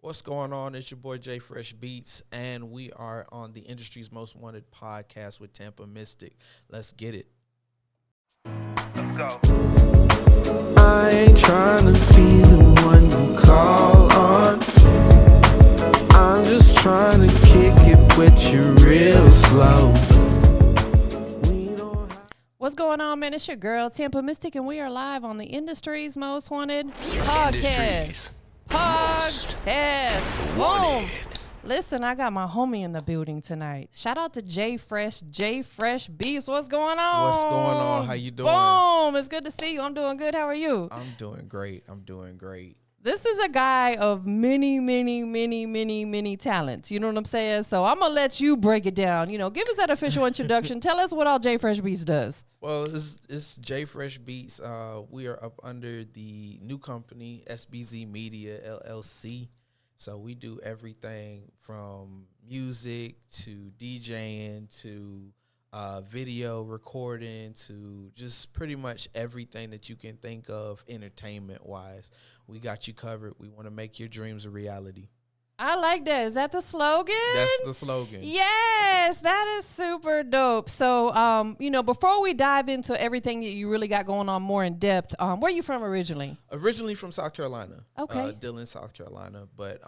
What's going on? It's your boy Jay Fresh Beatz, and we are on the industry's most wanted podcast with TampaMystic. Let's get it. Let's go. I ain't trying to be the one you call on. I'm just trying to kick it with you real slow. What's going on, man? It's your girl, TampaMystic, and we are live on the industry's most wanted podcast. Boom. Listen, I got my homie in the building tonight. Shout out to Jay Fresh Beatz. What's going on? What's going on? How you doing? Boom. It's good to see you. I'm doing good. How are you? I'm doing great. This is a guy of many talents. You know what I'm saying? So I'm going to let you break it down. You know, give us that official introduction. Tell us what all Jay Fresh Beatz does. Well, it's Jay Fresh Beatz. We are up under the new company, SBZ Media, LLC. So we do everything from music to DJing to video recording to just pretty much everything that you can think of entertainment-wise. We got you covered. We want to make your dreams a reality. I like that. Is that the slogan? That's the slogan. Yes, that is super dope. So, before we dive into everything that you really got going on more in depth, where are you from originally? Originally from South Carolina. Okay. Dillon, South Carolina. But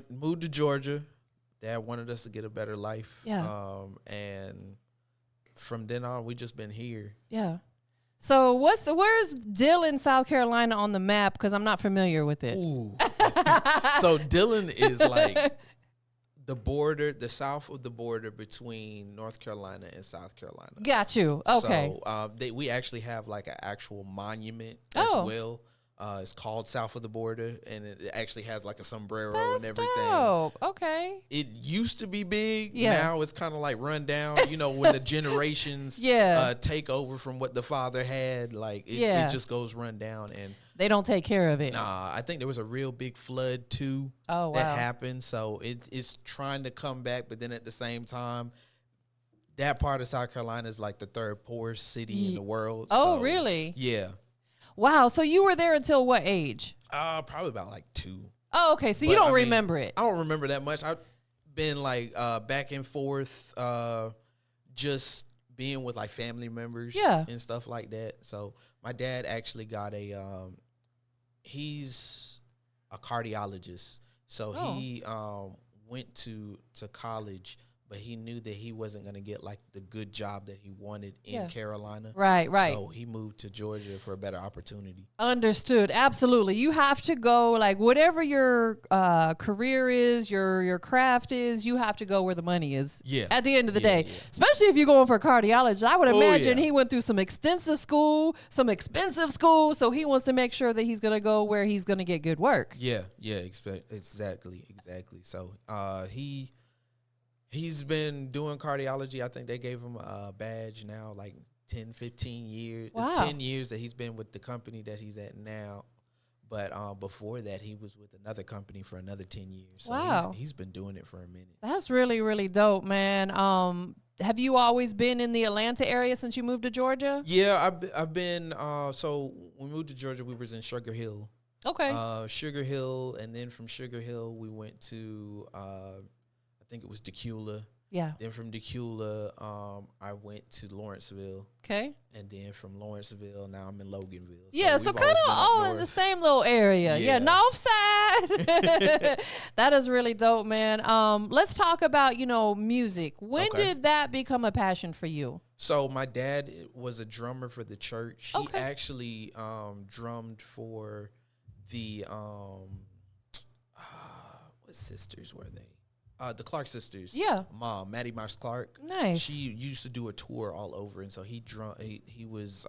moved to Georgia. Dad wanted us to get a better life. Yeah. And from then on, we just been here. Yeah. So where's Dillon, South Carolina on the map? Because I'm not familiar with it. Ooh. So Dillon is like the border, the south of the border between North Carolina and South Carolina. Got you. Okay. So we actually have like an actual monument as well. It's called South of the Border, and it actually has like a sombrero and everything. Dope. Okay. It used to be big. Yeah. Now it's kind of like run down. You know, when the generations take over from what the father had, like it just goes run down, and they don't take care of it. Nah, I think there was a real big flood too. Oh, wow. That happened. So it's trying to come back, but then at the same time, that part of South Carolina is like the third poorest city in the world. Oh, so, really? Yeah. Wow. So you were there until what age? Probably about like 2. Oh, okay. So you don't remember it. I don't remember that much. I've been like back and forth, just being with like family members and stuff like that. So my dad actually got he's a cardiologist. So he went to college, but he knew that he wasn't going to get like the good job that he wanted in Carolina. Right. So he moved to Georgia for a better opportunity. Understood. Absolutely. You have to go, like, whatever your career is, your craft is, you have to go where the money is. Yeah. At the end of the day, especially if you're going for a cardiologist, I would imagine he went through some extensive school, some expensive school. So he wants to make sure that he's going to go where he's going to get good work. Yeah. Exactly. So he's been doing cardiology. I think they gave him a badge now, like 10, 15 years. Wow. 10 years that he's been with the company that he's at now. But before that, he was with another company for another 10 years. So wow. He's been doing it for a minute. That's really, really dope, man. Have you always been in the Atlanta area since you moved to Georgia? Yeah, I've been. So when we moved to Georgia, we was in Sugar Hill. Okay. Sugar Hill, and then from Sugar Hill, we went to I think it was Decula. Yeah. Then from Decula, I went to Lawrenceville. Okay. And then from Lawrenceville, now I'm in Loganville. Yeah, so kind of all in the same little area. Yeah, north side. That is really dope, man. Let's talk about, music. When did that become a passion for you? So my dad was a drummer for the church. Okay. He actually drummed for the, what sisters were they? The Clark sisters. Yeah. Mom, Maddie Marks Clark. Nice. She used to do a tour all over, and so he was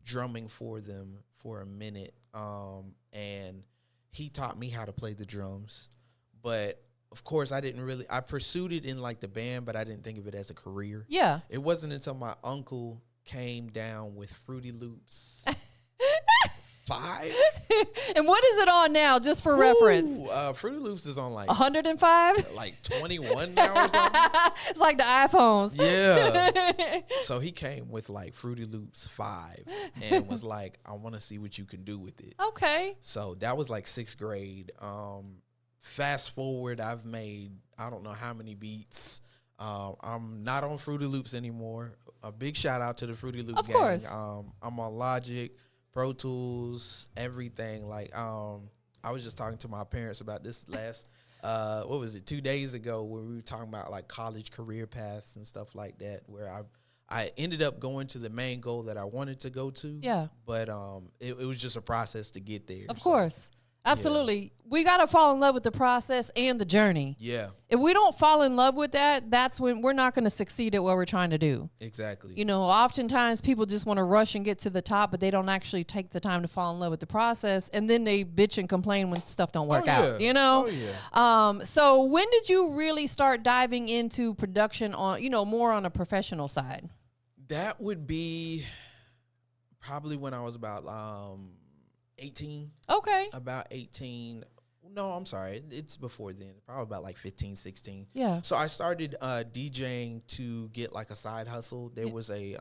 drumming for them for a minute. And he taught me how to play the drums. But of course I pursued it in like the band, but I didn't think of it as a career. Yeah. It wasn't until my uncle came down with Fruity Loops 5. And what is it on now, just for reference? Fruity Loops is on like 105? like 21 now or something. It's like the iPhones. Yeah. So he came with like Fruity Loops 5 and was like, I want to see what you can do with it. Okay. So that was like 6th grade. Fast forward, I've made I don't know how many beats. I'm not on Fruity Loops anymore. A big shout out to the Fruity Loop gang. Course. I'm on Logic, Pro Tools, everything. Like I was just talking to my parents about this last 2 days ago, where we were talking about like college career paths and stuff like that, where I ended up going to the main goal that I wanted to go to. Yeah. But it was just a process to get there. Of course. Absolutely. Yeah. We got to fall in love with the process and the journey. Yeah. If we don't fall in love with that, that's when we're not going to succeed at what we're trying to do. Exactly. You know, oftentimes people just want to rush and get to the top, but they don't actually take the time to fall in love with the process. And then they bitch and complain when stuff don't work out, you know? Oh, yeah. So when did you really start diving into production on, you know, more on a professional side? That would be probably when I was about 18. Okay. About 18. No, I'm sorry. It's before then. Probably about like 15, 16. Yeah. So I started DJing to get like a side hustle. There was a,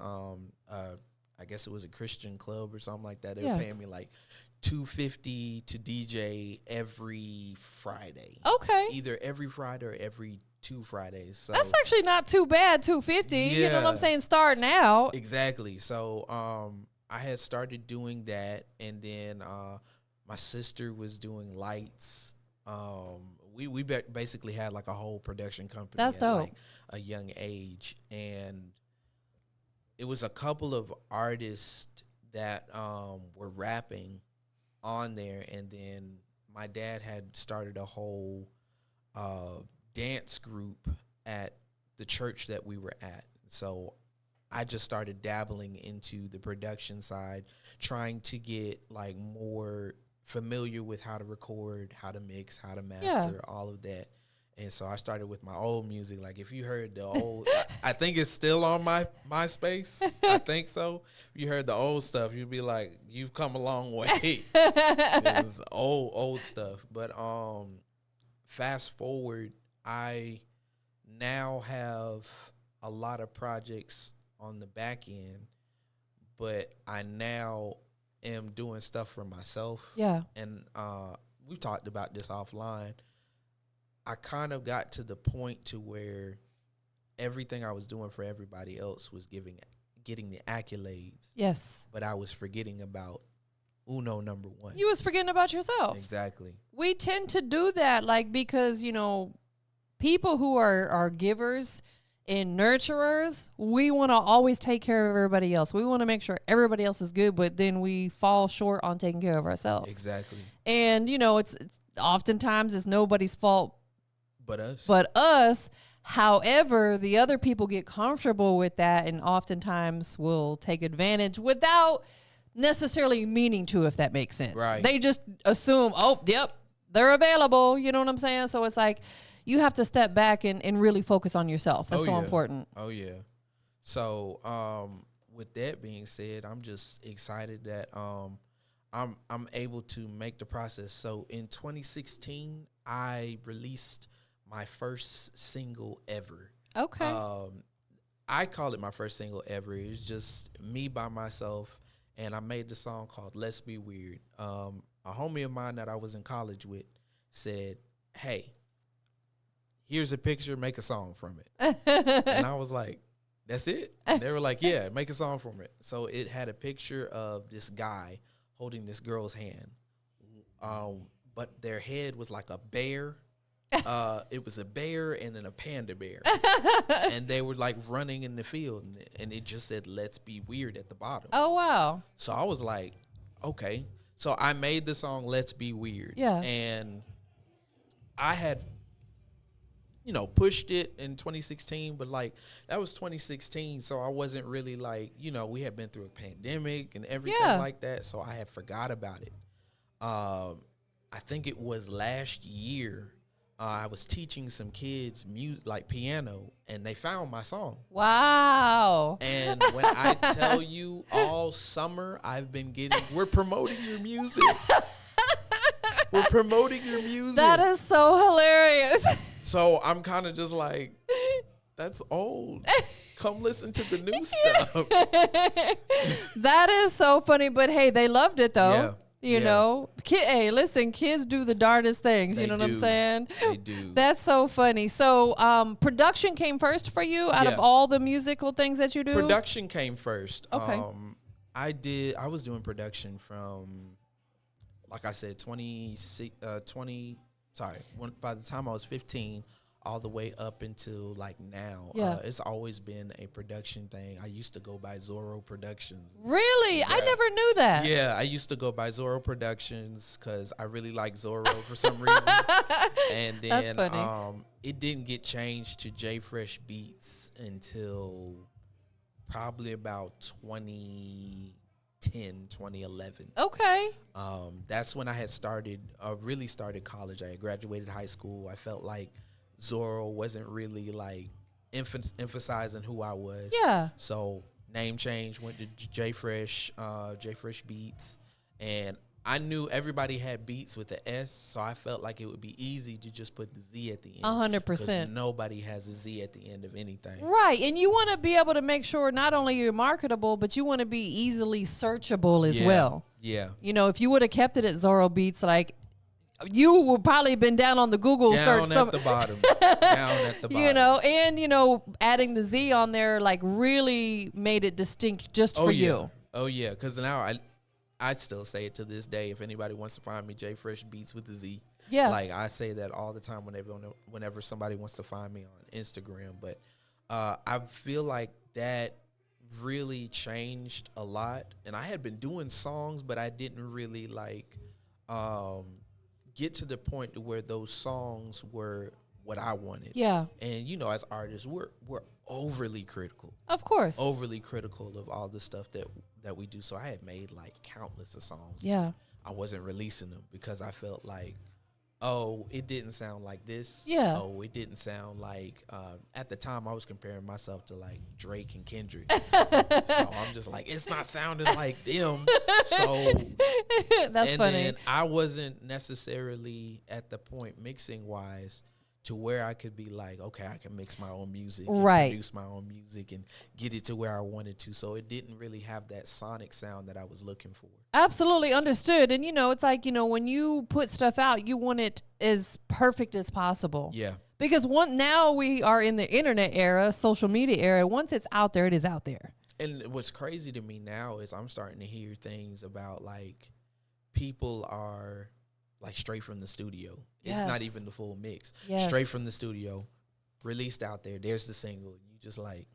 I guess it was a Christian club or something like that. They were paying me like $250 to DJ every Friday. Okay. Either every Friday or every 2 Fridays. So that's actually not too bad, $250. Yeah. You know what I'm saying? Starting out. Exactly. So I had started doing that, and then my sister was doing lights. We basically had like a whole production company. That's dope. Like a young age, and it was a couple of artists that were rapping on there, and then my dad had started a whole dance group at the church that we were at. So I just started dabbling into the production side, trying to get like more familiar with how to record, how to mix, how to master, all of that. And so I started with my old music. Like if you heard the old, I think it's still on my MySpace. I think so. If you heard the old stuff, you'd be like, you've come a long way. It's old stuff. But fast forward, I now have a lot of projects on the back end, but I now am doing stuff for myself. Yeah. And we've talked about this offline. I kind of got to the point to where everything I was doing for everybody else was getting the accolades. Yes. But I was forgetting about number 1. You was forgetting about yourself. Exactly. We tend to do that, like, because, you know, people who are givers and nurturers, we want to always take care of everybody else. We want to make sure everybody else is good, but then we fall short on taking care of ourselves. Exactly. And, you know, it's oftentimes it's nobody's fault but us. However, the other people get comfortable with that and oftentimes will take advantage without necessarily meaning to, if that makes sense. Right. They just assume, oh, yep, they're available. You know what I'm saying? So it's like you have to step back and really focus on yourself. That's so important. Oh, yeah. So with that being said, I'm just excited that I'm able to make the process. So in 2016, I released my first single ever. Okay. I call it my first single ever. It was just me by myself, and I made the song called Let's Be Weird. A homie of mine that I was in college with said, hey, here's a picture, make a song from it. And I was like, that's it? And they were like, yeah, make a song from it. So it had a picture of this guy holding this girl's hand. But their head was like a bear. It was a bear and then a panda bear. And they were like running in the field, and it just said, let's be weird at the bottom. Oh, wow. So I was like, okay. So I made the song Let's Be Weird. Yeah. And I had, pushed it in 2016, but like that was 2016. So I wasn't really like, we had been through a pandemic and everything like that. So I had forgot about it. I think it was last year I was teaching some kids like piano, and they found my song. Wow. And when I tell you, all summer we're promoting your music. We're promoting your music. That is so hilarious. So I'm kind of just like, that's old. Come listen to the new stuff. That is so funny. But hey, they loved it though. Yeah. You know, hey, listen, kids do the darndest things. You know what I'm saying? They do. That's so funny. So, production came first for you out of all the musical things that you do? Production came first. Okay. I was doing production from, like I said, by the time I was 15, all the way up until like now. Yeah. It's always been a production thing. I used to go by Zorro Productions. Really? I never knew that. Yeah, I used to go by Zorro Productions because I really like Zorro for some reason. And then That's funny. it didn't get changed to J Fresh Beatz until probably about 2010, 2011. Okay. That's when I had really started college. I had graduated high school. I felt like Zorro wasn't really like emphasizing who I was. Yeah. So name change, went to J Fresh Beatz, and I knew everybody had Beats with the S, so I felt like it would be easy to just put the Z at the end. 100%. Nobody has a Z at the end of anything. Right. And you want to be able to make sure not only you're marketable, but you want to be easily searchable as well. Yeah. You know, if you would have kept it at Zorro Beats, like, you would probably have been down on the Google search. Down at the bottom. Down at the bottom. You know, and, you know, adding the Z on there, like, really made it distinct just for you. Oh, yeah. Because now I still say it to this day. If anybody wants to find me, J Fresh Beatz with the Z. Yeah. Like, I say that all the time whenever somebody wants to find me on Instagram. But I feel like that really changed a lot. And I had been doing songs, but I didn't really, like, get to the point to where those songs were what I wanted. Yeah. And, you know, as artists, we're overly critical. Of course. Overly critical of all the stuff that we do. So I had made like countless of songs. Yeah. I wasn't releasing them because I felt like, oh, it didn't sound like this. Yeah. Oh, it didn't sound like, at the time I was comparing myself to like Drake and Kendrick. So I'm just like, it's not sounding like them. So That's funny. then I wasn't necessarily at the point mixing wise to where I could be like, okay, I can mix my own music, Right. and produce my own music and get it to where I wanted to. So it didn't really have that sonic sound that I was looking for. Absolutely understood. And, you know, it's like, you know, when you put stuff out, you want it as perfect as possible. Yeah. Because now we are in the internet era, social media era. Once it's out there, it is out there. And what's crazy to me now is I'm starting to hear things about like people are like straight from the studio. Yes. It's not even the full mix. Yes. Straight from the studio, released out there. There's the single. You just like,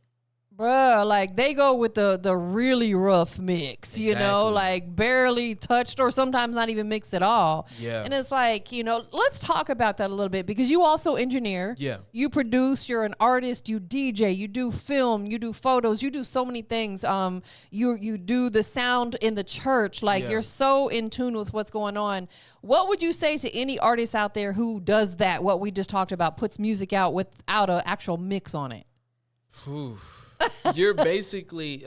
Bruh, like they go with the really rough mix, you know, Exactly. like barely touched or sometimes not even mixed at all. Yeah. And it's like, you know, let's talk about that a little bit because you also engineer. Yeah. You produce, you're an artist, you DJ, you do film, you do photos, you do so many things. You do the sound in the church. Like Yeah. you're so in tune with what's going on. What would you say to any artist out there who does that, what we just talked about, puts music out without an actual mix on it? Whew. You're basically,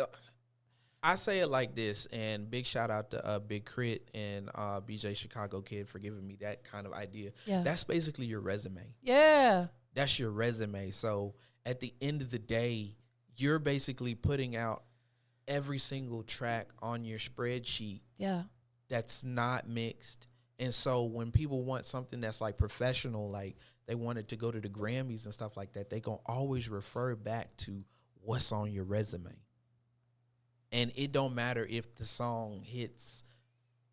I say it like this, and big shout out to Big Crit and BJ Chicago Kid for giving me that kind of idea. Yeah. That's basically your resume. Yeah. That's your resume. So at the end of the day, you're basically putting out every single track on your spreadsheet Yeah. that's not mixed. And so when people want something that's like professional, like they wanted to go to the Grammys and stuff like that, they gonna always refer back to what's on your resume. And it don't matter if the song hits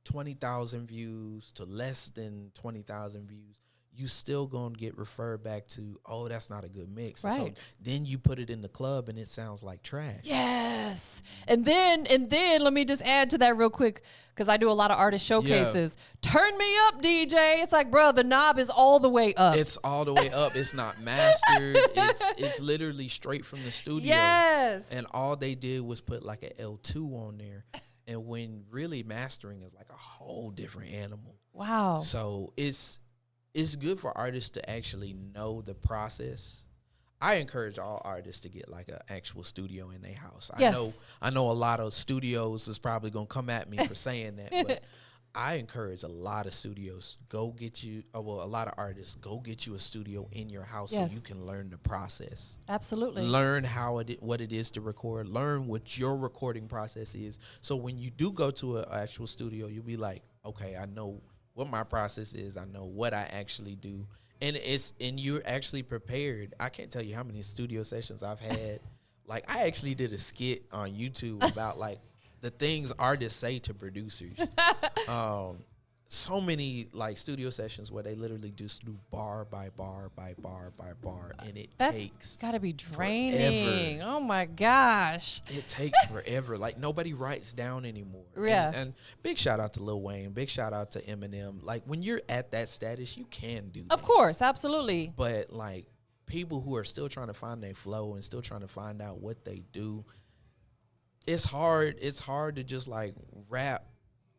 20,000 views to less than 20,000 views, you still gonna get referred back to, oh, that's not a good mix. Right. So then you put it in the club and it sounds like trash. Yes. And then let me just add to that real quick because I do a lot of artist showcases. Turn me up, DJ. It's like, bro, the knob is all the way up. It's all the way up. It's not mastered. It's literally straight from the studio. Yes. And all they did was put like a L2 on there. And when really mastering is like a whole different animal. Wow. So it's it's good for artists to actually know the process. I encourage all artists to get like an actual studio in their house. Yes. I know a lot of studios is probably gonna come at me for saying that, but I encourage a lot of studios, a lot of artists, go get you a studio in your house Yes. so you can learn the process. Absolutely. Learn what it is to record. Learn what your recording process is. So when you do go to an actual studio, you'll be like, okay, I know what my process is. I know what I actually do. And you're actually prepared. I can't tell you how many studio sessions I've had. Like, I actually did a skit on YouTube about like the things artists say to producers. So many like studio sessions where they literally just do bar by bar by bar by bar, and it takes gotta be draining. forever. Oh my gosh. It takes forever. Like, nobody writes down anymore. Yeah. And big shout out to Lil Wayne. Big shout out to Eminem. Like, when you're at that status, you can do that. Of course, absolutely. But like, people who are still trying to find their flow and still trying to find out what they do, it's hard. It's hard to just like rap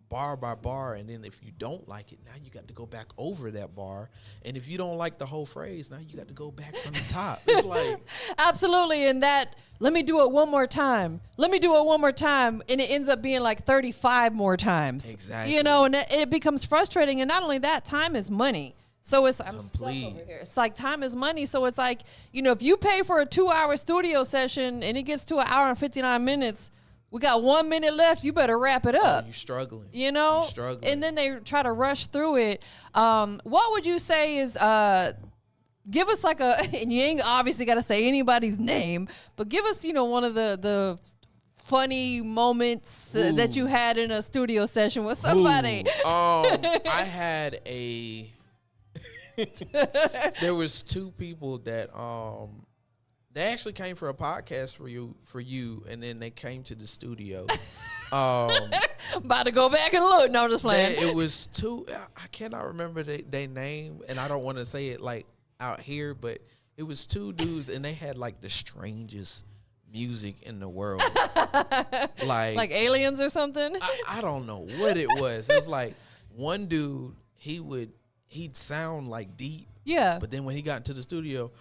bar by bar, and then if you don't like it, now you got to go back over that bar, and if you don't like the whole phrase, now you got to go back from the top. It's like, Absolutely. And that, let me do it one more time. Let me do it one more time. And it ends up being like 35 more times. Exactly. You know, and it becomes frustrating. And not only that, time is money. So it's I'm stuck over here. It's like time is money. So it's like, you know, if you pay for a 2-hour studio session and it gets to 1 hour and 59 minutes, we got 1 minute left. You better wrap it up. you're struggling. You know, You're struggling. and then they try to rush through it. What would you say is, give us like and you ain't obviously got to say anybody's name, but give us, you know, one of the funny moments that you had in a studio session with somebody. I had there was 2 people that, they actually came for a podcast for you, and then they came to the studio. About to go back and look. No, I'm just playing. It was 2. I cannot remember their name, and I don't want to say it like out here, but it was 2 dudes, and they had like the strangest music in the world. like aliens or something. I don't know what it was. It was like one dude, he'd sound like deep. Yeah. But then when he got into the studio,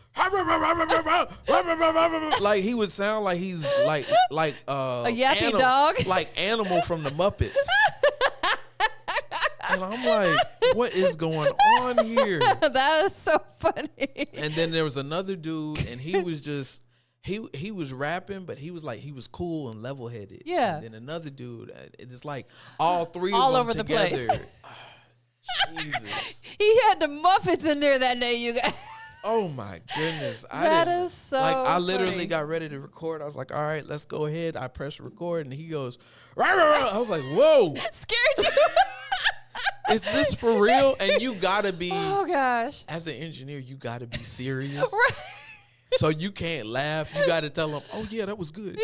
like he would sound like he's like a yappy dog, like Animal from the Muppets. And I'm like, what is going on here? That is so funny. And then there was another dude, and he was just he was rapping, but he was cool and level headed. Yeah. And then another dude, it's like all 3 all of them over together. the place. Jesus. He had the Muppets in there that day, you guys. Oh my goodness. That is so like, I literally funny. got ready to record. I was like, all right, let's go ahead. I pressed record, and he goes, rah, rah, rah. I was like, whoa. Scared you. Is this for real? And you gotta be, Oh gosh. as an engineer, you gotta be serious. Right. So you can't laugh. You gotta tell them, oh yeah, that was good.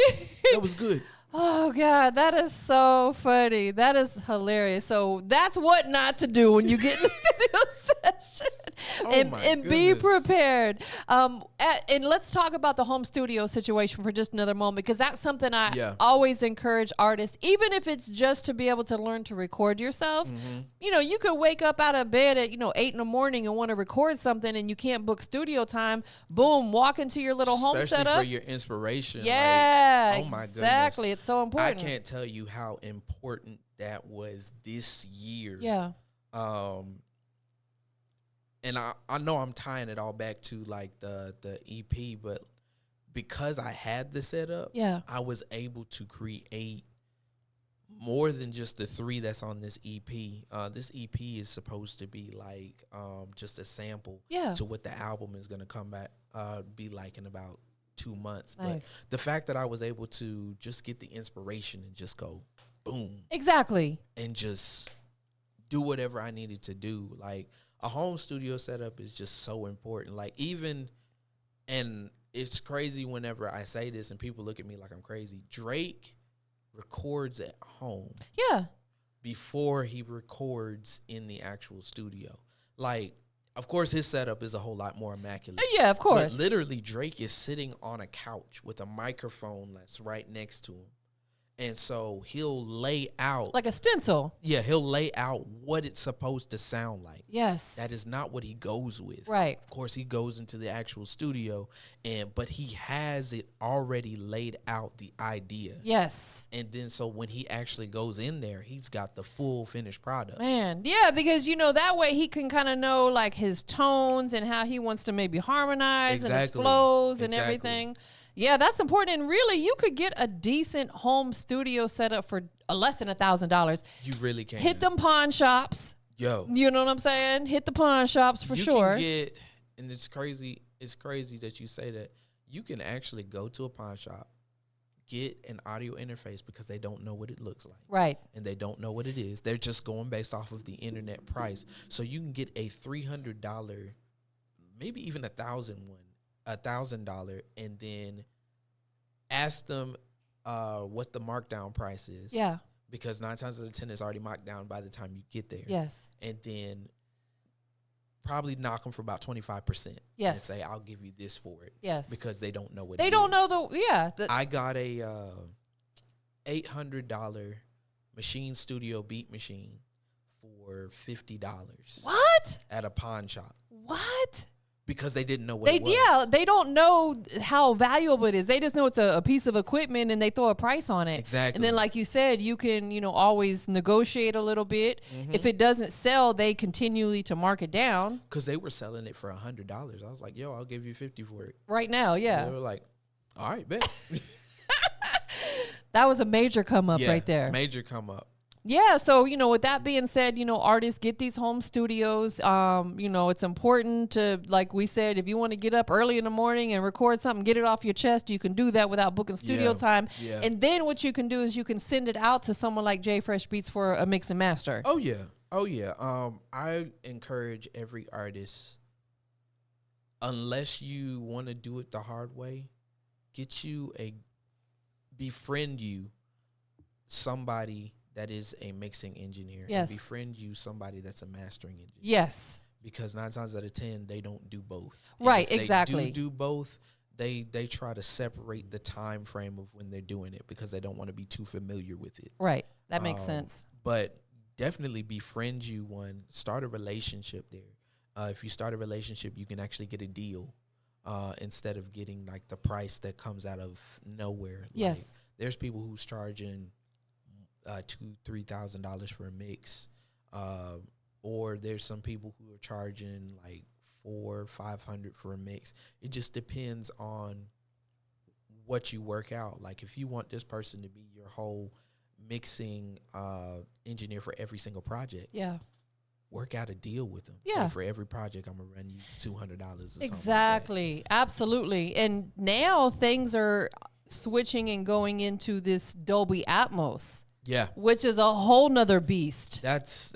That was good. Oh God, that is so funny. That is hilarious. So that's what not to do when you get in the studio session. And be prepared. And let's talk about the home studio situation for just another moment, because that's something I always encourage artists, even if it's just to be able to learn to record yourself. Mm-hmm. You know, you could wake up out of bed at 8 in the morning and want to record something, and you can't book studio time. Boom, walk into your little home Especially setup for your inspiration. Yeah, like, oh my exactly. goodness. It's so important. I can't tell you how important that was this year. Yeah. And I know I'm tying it all back to like the EP, but because I had the setup, I was able to create more than just the 3 that's on this EP. This EP is supposed to be like just a sample to what the album is gonna come back be like in about 2 months. Nice. But the fact that I was able to just get the inspiration and just go boom, exactly, and just do whatever I needed to do, like. A home studio setup is just so important. Like, even, and it's crazy whenever I say this and people look at me like I'm crazy. Drake records at home. Yeah. Before he records in the actual studio. Like, of course, his setup is a whole lot more immaculate. Yeah, of course. But literally, Drake is sitting on a couch with a microphone that's right next to him. And so he'll lay out, Like a stencil. yeah, he'll lay out what it's supposed to sound like. Yes. That is not what he goes with. Right. Of course, he goes into the actual studio, but he has it already laid out, the idea. Yes. And then so when he actually goes in there, he's got the full finished product. Man, yeah, because that way he can kind of know like his tones and how he wants to maybe harmonize and his Exactly. flows and Exactly. everything. Yeah, that's important. And really, you could get a decent home studio setup for less than $1,000. You really can. Hit them pawn shops. Yo. You know what I'm saying? Hit the pawn shops for you sure. Can get, and it's crazy that you say that. You can actually go to a pawn shop, get an audio interface because they don't know what it looks like. Right. And they don't know what it is. They're just going based off of the internet price. So you can get a $300, maybe even $1,000, and then ask them what the markdown price is. Yeah. Because 9 times out of 10 it's already marked down by the time you get there. Yes. And then probably knock them for about 25%. Yes. And say, I'll give you this for it. Yes. Because they don't know what They it don't is. know I got a $800 machine studio beat machine for $50. What? At a pawn shop. What? Because they didn't know what it was. Yeah, they don't know how valuable it is. They just know it's a piece of equipment and they throw a price on it. Exactly. And then like you said, you can, always negotiate a little bit. Mm-hmm. If it doesn't sell, they continually to mark it down. Because they were selling it for $100. I was like, yo, I'll give you $50 for it. Right now, yeah. And they were like, all right, bet. That was a major come up Yeah, right there. Major come up. Yeah, so with that being said, artists get these home studios. It's important to, like we said, if you want to get up early in the morning and record something, get it off your chest. You can do that without booking studio time. Yeah. And then what you can do is you can send it out to someone like J Fresh Beatz for a mix and master. Oh yeah. I encourage every artist, unless you want to do it the hard way, befriend you somebody that is a mixing engineer. Yes. And befriend you somebody that's a mastering engineer. Yes. Because 9 times out of 10, they don't do both. And Right, if they exactly. do both, they try to separate the time frame of when they're doing it because they don't want to be too familiar with it. Right. That makes sense. But definitely befriend you one. Start a relationship there. If you start a relationship, you can actually get a deal instead of getting like the price that comes out of nowhere. Yes. Like, there's people who's charging $2,000-$3,000 for a mix, or there's some people who are charging like $400-$500 for a mix. It just depends on what you work out. Like if you want this person to be your whole mixing engineer for every single project, Yeah. work out a deal with them. Yeah. Like for every project, I'm gonna run you $200 or something. Exactly. Absolutely. And now things are switching and going into this Dolby Atmos, Yeah, which is a whole nother beast. that's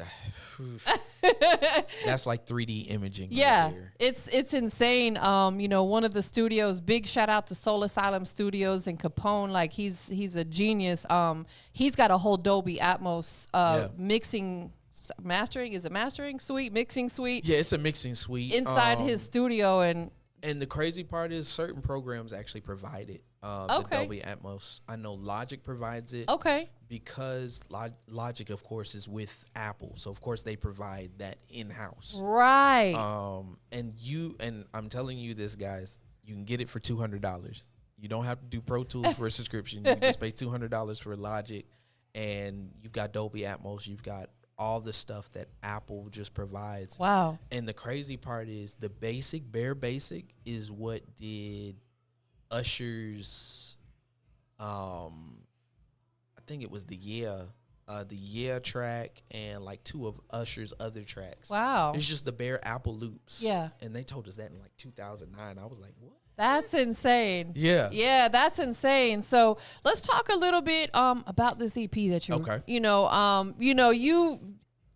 like 3D imaging. Yeah, right there. it's insane. One of the studios, big shout out to Soul Asylum Studios and Capone. Like he's a genius. He's got a whole Dolby Atmos mixing, mastering. Is it mastering suite, mixing suite? Yeah, it's a mixing suite Inside his studio, and the crazy part is certain programs actually provide it. The Okay. Dolby Atmos. I know Logic provides it. okay, Because Logic, of course, is with Apple, so of course they provide that in house. right. And I'm telling you this, guys, you can get it for $200. You don't have to do Pro Tools for a subscription. You just pay $200 for Logic, and you've got Dolby Atmos. You've got all the stuff that Apple just provides. Wow. And the crazy part is the bare basic is what did Usher's, I think it was the Yeah track and like 2 of Usher's other tracks. Wow. It's just the bare Apple loops. Yeah. And they told us that in like 2009. I was like, what? That's insane. Yeah. Yeah, that's insane. So let's talk a little bit about this EP that you, Okay. you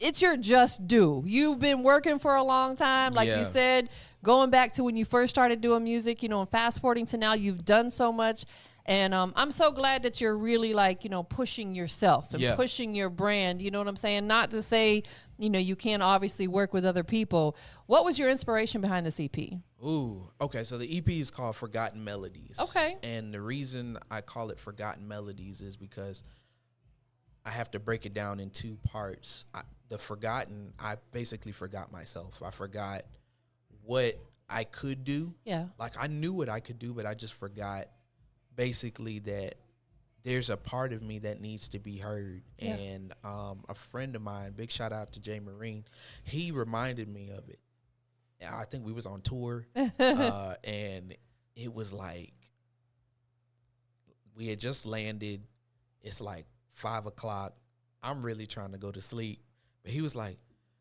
it's your just due. You've been working for a long time, like Yeah. you said, going back to when you first started doing music, you know, and fast forwarding to now, you've done so much. And I'm so glad that you're really like, you know, pushing yourself and Yeah. pushing your brand. You know what I'm saying? Not to say, you know, you can't obviously work with other people. What was your inspiration behind this EP? Ooh, okay. So the EP is called Forgotten Melodies. Okay. And the reason I call it Forgotten Melodies is because I have to break it down in two parts. The forgotten, I basically forgot myself. I forgot what I could do. Yeah. Like I knew what I could do, but I just forgot basically that there's a part of me that needs to be heard. Yeah. And a friend of mine, big shout out to Jay Marine, he reminded me of it. I think we was on tour and it was like we had just landed. It's like 5 o'clock. I'm really trying to go to sleep. But he was like,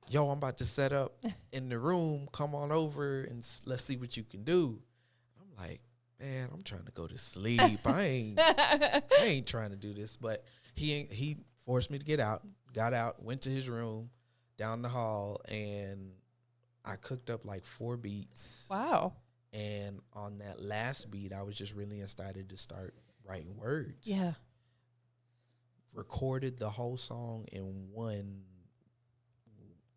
yo, I'm about to set up in the room. Come on over and let's see what you can do. I'm like, man, I'm trying to go to sleep. I ain't trying to do this. But he forced me to get out, got out, went to his room down the hall, and I cooked up like 4 beats. Wow. And on that last beat, I was just really excited to start writing words. Yeah. Recorded the whole song in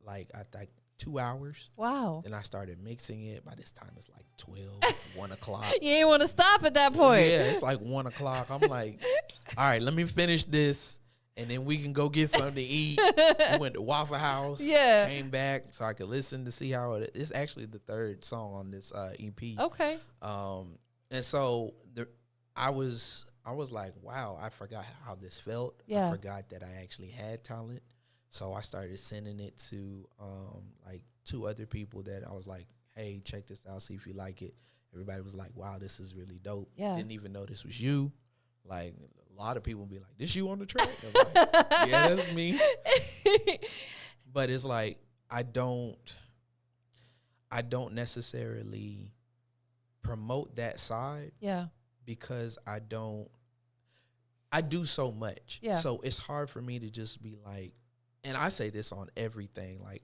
I think 2 hours. Wow. Then I started mixing it. By this time, it's like 12, 1 o'clock. You ain't want to stop at that point. Yeah, it's like 1 o'clock. I'm like, all right, let me finish this, and then we can go get something to eat. We went to Waffle House. Yeah. Came back so I could listen to see how it's actually the 3rd song on this EP. Okay. And so I was like, wow, I forgot how this felt. Yeah. I forgot that I actually had talent. So I started sending it to like 2 other people that I was like, hey, check this out, see if you like it. Everybody was like, wow, this is really dope. Yeah. Didn't even know this was you. Like a lot of people be like, this you on the track? I'm like, yeah, that's me. But it's like I don't necessarily promote that side. Yeah. Because I do so much. Yeah. So it's hard for me to just be like, and I say this on everything, like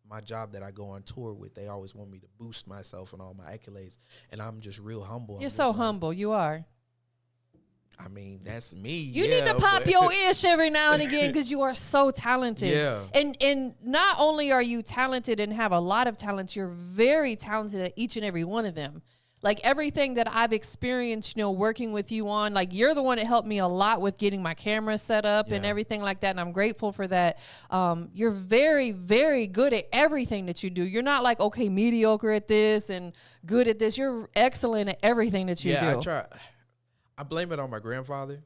my job that I go on tour with, they always want me to boost myself and all my accolades. And I'm just real humble. You're so humble. You are. I mean, that's me. You need to pop your ish every now and again because you are so talented. Yeah. And not only are you talented and have a lot of talents, you're very talented at each and every one of them. Like everything that I've experienced, you know, working with you on, like you're the one that helped me a lot with getting my camera set up and everything like that. And I'm grateful for that. You're very, very good at everything that you do. You're not like, okay, mediocre at this and good at this. You're excellent at everything that you do. Yeah, I try. I blame it on my grandfather.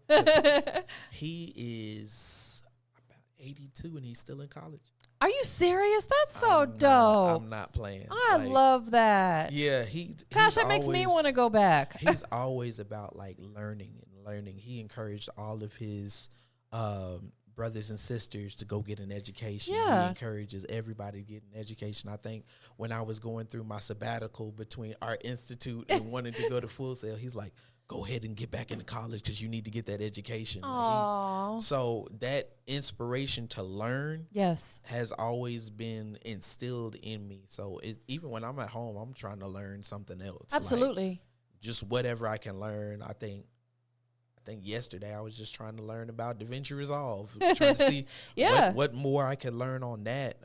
He is about 82 and he's still in college. Are you serious? That's so dope. I'm not playing. I love that. Yeah, Gosh, that makes me want to go back. He's always about like learning and learning. He encouraged all of his brothers and sisters to go get an education. Yeah. He encourages everybody to get an education. I think when I was going through my sabbatical between Art Institute and wanting to go to Full Sail, he's like, go ahead and get back into college because you need to get that education. So that inspiration to learn has always been instilled in me. So even when I'm at home, I'm trying to learn something else. Absolutely. Like just whatever I can learn. I think yesterday I was just trying to learn about DaVinci Resolve, trying to see what more I could learn on that.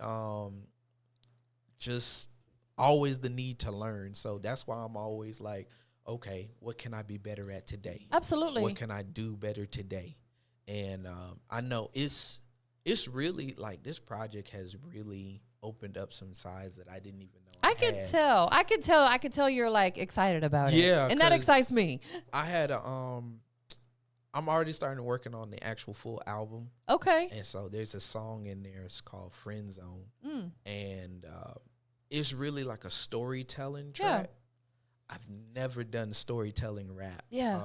Just always the need to learn. So that's why I'm always like, okay, what can I be better at today? Absolutely. What can I do better today? And I know it's really like this project has really opened up some sides that I didn't even know I could tell you're like excited about it. Yeah. And that excites me. I had I'm already starting working on the actual full album. Okay. And so there's a song in there, it's called Friend Zone. And it's really like a storytelling track. I've never done storytelling rap. Yeah.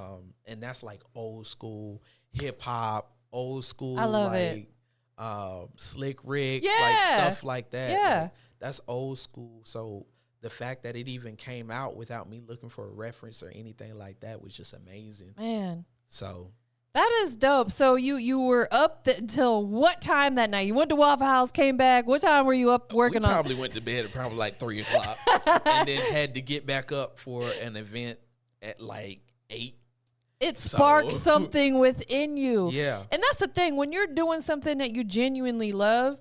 And that's like old school hip hop, old school I love like Slick Rick, like stuff like that. Yeah. Like, that's old school. So the fact that it even came out without me looking for a reference or anything like that was just amazing. Man. So That is dope. So you were up until what time that night? You went to Waffle House, came back. What time were you up working we on? probably went to bed at probably like 3 o'clock, and then had to get back up for an event at like 8. It sparked So- something within you. Yeah. And that's the thing. When you're doing something that you genuinely love,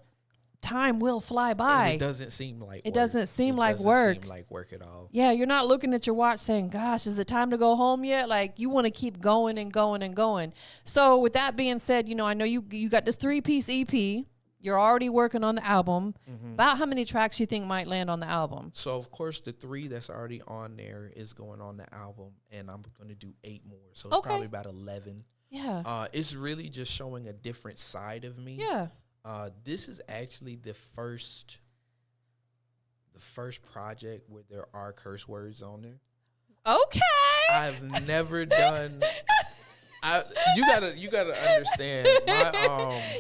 time will fly by. And it doesn't seem like It doesn't seem like doesn't work. seem like work at all. Yeah, you're not looking at your watch saying, gosh, is it time to go home yet? Like, you want to keep going and going and going. So with that being said, you know, I know you got this 3-piece EP. You're already working on the album. About how many tracks you think might land on the album? So of course the 3 that's already on there is going on the album, and I'm going to do 8 more. So it's Okay. probably about 11. Yeah. It's really just showing a different side of me. Yeah. This is actually the first project where there are curse words on there. Okay. I've never done. You gotta understand.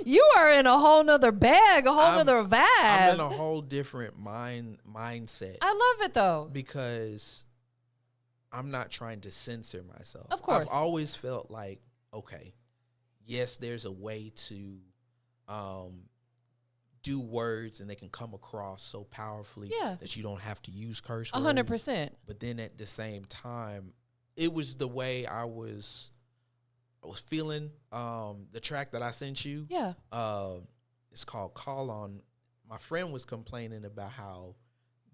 You are in a whole nother bag, a whole I'm- nother vibe. I'm in a whole different mindset I love it though. because I'm not trying to censor myself. Of course. I've always felt like, okay, yes, there's a way to do words and they can come across so powerfully Yeah. that you don't have to use curse words. 100%. But then at the same time, it was the way I was feeling. The track that I sent you, Yeah. it's called Call On. My friend was complaining about how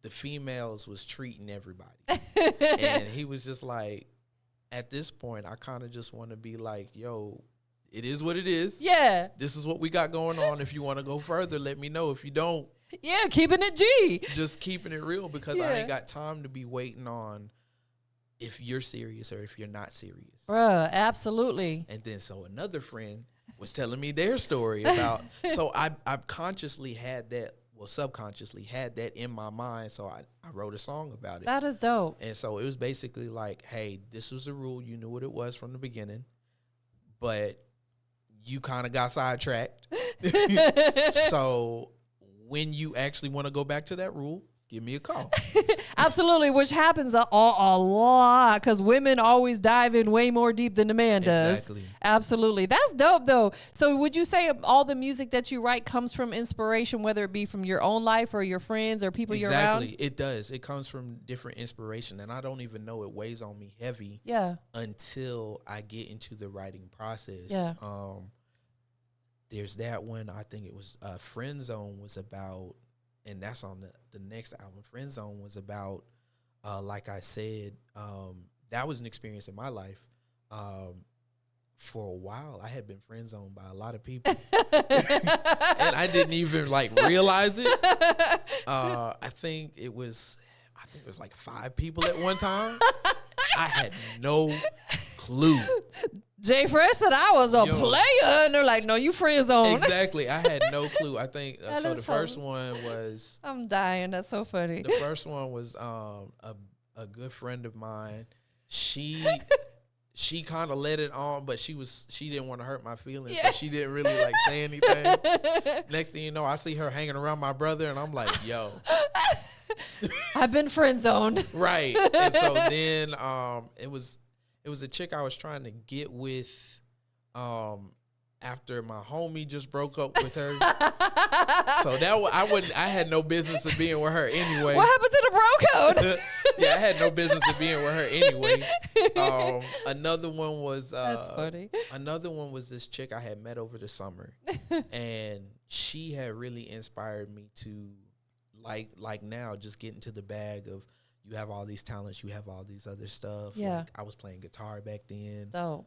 the females was treating everybody. And he was just like, at this point, I kind of just want to be like, yo, it is what it is. Yeah. This is what we got going on. If you want to go further, let me know. If you don't, Yeah. Keeping it G. just keeping it real, because I Yeah. ain't got time to be waiting on if you're serious or if you're not serious. Bruh, absolutely. And then so another friend was telling me their story about, so I consciously had that, well, subconsciously had that in my mind. So I wrote a song about it. That is dope. And so it was basically like, hey, this was a rule. You knew what it was from the beginning, but you kind of got sidetracked. So when you actually want to go back to that rule, give me a call. Absolutely, which happens a lot because women always dive in way more deep than the man does. Exactly. Absolutely. That's dope, though. So would you say all the music that you write comes from inspiration, whether it be from your own life or your friends or people you're around? Exactly. It does. It comes from different inspiration, and I don't even know it weighs on me heavy Yeah. until I get into the writing process. Yeah. There's that one. I think it was Friend Zone was about, and that's on the next album. Friend Zone was about, like I said, that was an experience in my life. For a while, I had been friend zoned by a lot of people, and I didn't even like realize it. I think it was like 5 people at one time. I had no clue. Jay Fresh said I was a Yo. player, and they're like, "No, you friend zone." Exactly, I had no clue. I think That so. is The first so- one was I'm dying. That's so funny. the first one was a good friend of mine. She kind of let it on, but she didn't want to hurt my feelings, Yeah. so she didn't really like say anything. Next thing you know, I see her hanging around my brother, and I'm like, yo, I've been friend zoned. right. And so then it was a chick I was trying to get with after my homie just broke up with her. So I had no business of being with her anyway. What happened to the bro code? Yeah, I had no business of being with her anyway. Another one was That's funny. Another one was this chick I had met over the summer, and she had really inspired me to like now just get into the bag of, you have all these talents, you have all these other stuff. Yeah. Like, I was playing guitar back then. So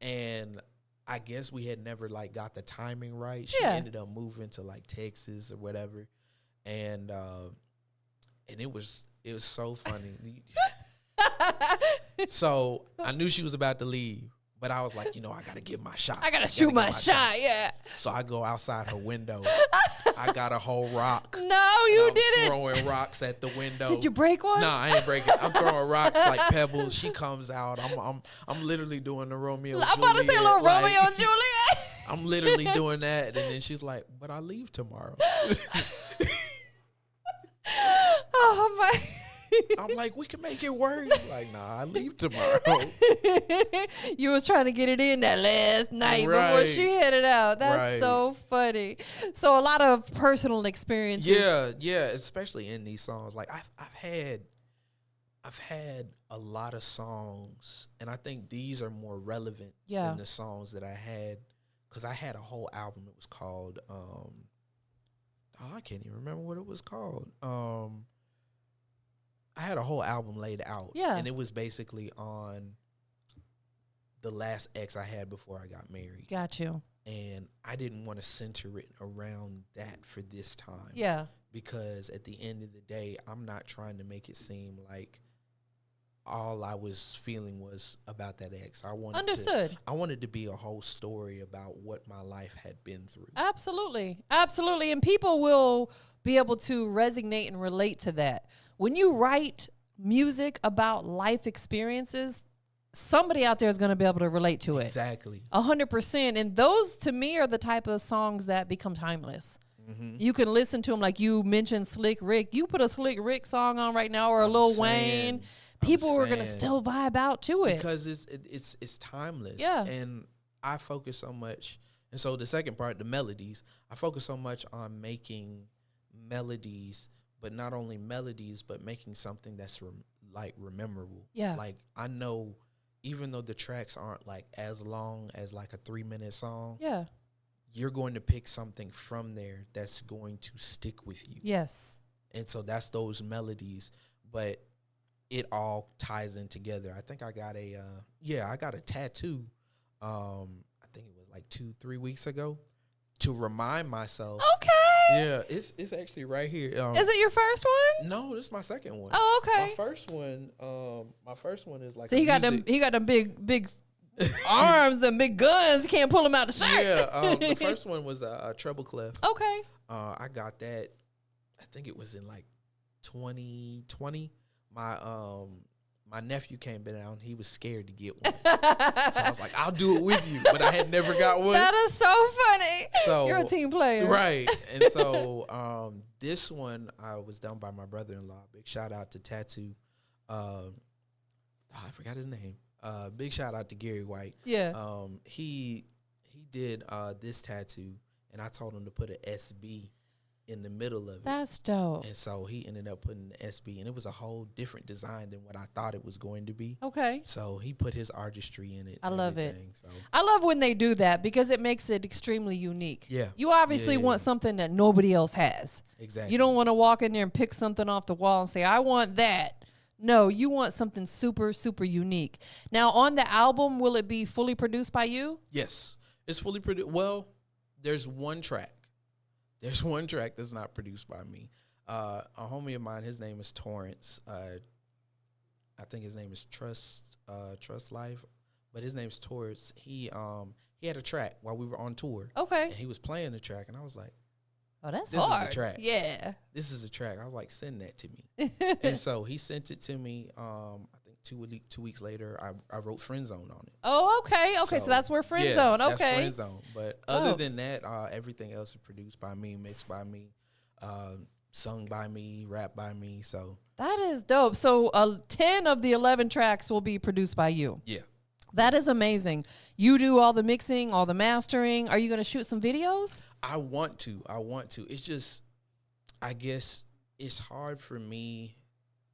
And I guess we had never like got the timing right. She Yeah. ended up moving to like Texas or whatever. And it was so funny. So I knew she was about to leave, but I was like, I gotta give my shot. I gotta shoot get my shot. Yeah. So I go outside her window. I got a whole rock. No, you I'm didn't. throwing rocks at the window. Did you break one? Nah, I ain't breaking. I'm throwing rocks like pebbles. She comes out. I'm literally doing the Romeo. I'm about to say a Juliet, little like, Romeo and Juliet. I'm literally doing that, and then she's like, "But I leave tomorrow." Oh my. I'm like, we can make it work. Like, nah, I leave tomorrow. You was trying to get it in that last night before Right. she headed out. That's Right. so funny. So a lot of personal experiences. Yeah, especially in these songs. Like I've had a lot of songs, and I think these are more relevant Yeah. than the songs that I had, because I had a whole album. It was called I can't even remember what it was called. I had a whole album laid out. Yeah. And it was basically on the last ex I had before I got married. Got you. And I didn't want to center it around that for this time. Yeah. Because at the end of the day, I'm not trying to make it seem like all I was feeling was about that ex. I wanted to be a whole story about what my life had been through. Absolutely. Absolutely. And people will be able to resonate and relate to that. When you write music about life experiences, somebody out there is going to be able to relate to it. Exactly. 100%. And those, to me, are the type of songs that become timeless. Mm-hmm. You can listen to them, like you mentioned Slick Rick. You put a Slick Rick song on right now, or a Lil Wayne. People are going to still vibe out to it. Because it's timeless. Yeah. And I focus so much. And so the second part, the melodies, I focus so much on making melodies, but not only melodies, but making something that's rememberable. Yeah. Like, I know even though the tracks aren't like as long as like a 3-minute song, Yeah. you're going to pick something from there that's going to stick with you. Yes. And so that's those melodies, but it all ties in together. I think I got a tattoo. I think it was like 2-3 weeks ago, to remind myself. Okay. Yeah, it's actually right here. Is it your first one? No, this is my second one. Oh, okay. My first one is like. So he got them big arms and big guns. Can't pull them out the shirt. Yeah, the first one was a treble clef. Okay. I got that. I think it was in like 2020. My nephew came down. He was scared to get one, so I was like, "I'll do it with you." But I had never got one. That is so funny. So you're a team player, right? And so this one I was done by my brother-in-law. Big shout out to Tattoo. I forgot his name. Big shout out to Gary White. Yeah. He did this tattoo, and I told him to put an SB in the middle of it. That's dope. And so he ended up putting the SB, and it was a whole different design than what I thought it was going to be. Okay. So he put his artistry in it. I love it. So. I love when they do that because it makes it extremely unique. Yeah. You obviously want something that nobody else has. Exactly. You don't want to walk in there and pick something off the wall and say, I want that. No, you want something super, super unique. Now, on the album, will it be fully produced by you? Yes. It's fully produced. Well, there's one track. There's one track that's not produced by me. A homie of mine, his name is Torrance. I think his name is Trust Life, but his name's Torrance. He had a track while we were on tour. Okay. And he was playing the track, and I was like, oh, that's this hard. is a track. Yeah. This is a track. I was like, send that to me. And so he sent it to me. I think 2 weeks later, I wrote Friend Zone on it. Oh, okay. Okay, so that's where Friend Zone. Okay. That's Friend Zone. But other than that, everything else is produced by me, mixed by me, sung by me, rap by me. So that is dope. So 10 of the 11 tracks will be produced by you. yeah. That is amazing. You do all the mixing, all the mastering. Are you going to shoot some videos? I want to. It's just, I guess it's hard for me.